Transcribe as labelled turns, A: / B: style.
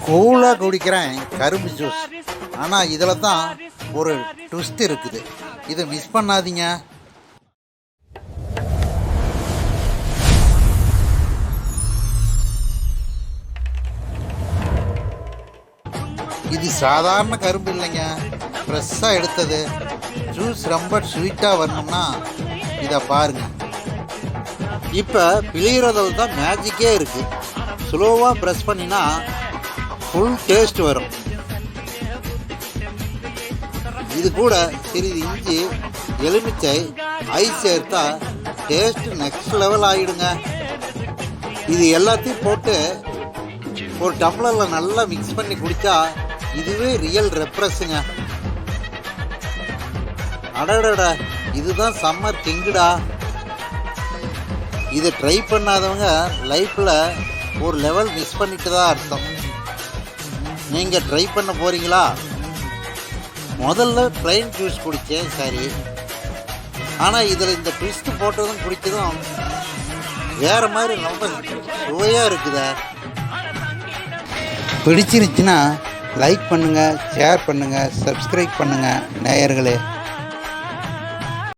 A: கூலாக குடிக்கிறேன் கரும்பு ஜூஸ். ஆனால் இதில் தான் ஒரு ட்விஸ்ட் இருக்குது, இதை மிஸ் பண்ணாதீங்க. இது சாதாரண கரும்பு இல்லைங்க, ஃப்ரெஷ்ஷாக எடுத்தது. ஜூஸ் ரொம்ப ஸ்வீட்டாக வரணும்னா இதை பாருங்கள். இப்போ பிழிகிறதில் தான் மேஜிக்கே இருக்குது. ஸ்லோவாக ப்ரெஸ் பண்ணினா ஃபுல் டேஸ்ட் வரும். இது கூட சிறிது இஞ்சி, எலுமிச்சை, ஐஸ் சேர்த்தா டேஸ்ட் நெக்ஸ்ட் லெவல் ஆகிடுங்க. இது எல்லாத்தையும் போட்டு ஒரு டம்ளரில் நல்லா மிக்ஸ் பண்ணி குடித்தா இதுவே ரியல் ரெப்ரெஸ்ஸுங்க. அடடடா, இதுதான் சம்மர் கிங்குடா. இதை ட்ரை பண்ணாதவங்க லைஃப்பில் ஒரு லெவல் மிஸ் பண்ணிட்டு தான் அர்த்தம். நீங்கள் ட்ரை பண்ண போகிறீங்களா? முதல்ல ப்ளைன் ஜூஸ் குடித்தேன், சரி. ஆனால் இதில் இந்த ட்விஸ்ட் போட்டதும் குடித்ததும் வேறு மாதிரி ரொம்ப சுவையாக இருக்குதா. பிடிச்சிருச்சுன்னா லைக் பண்ணுங்கள், ஷேர் பண்ணுங்கள், சப்ஸ்கிரைப் பண்ணுங்கள் நேயர்களே.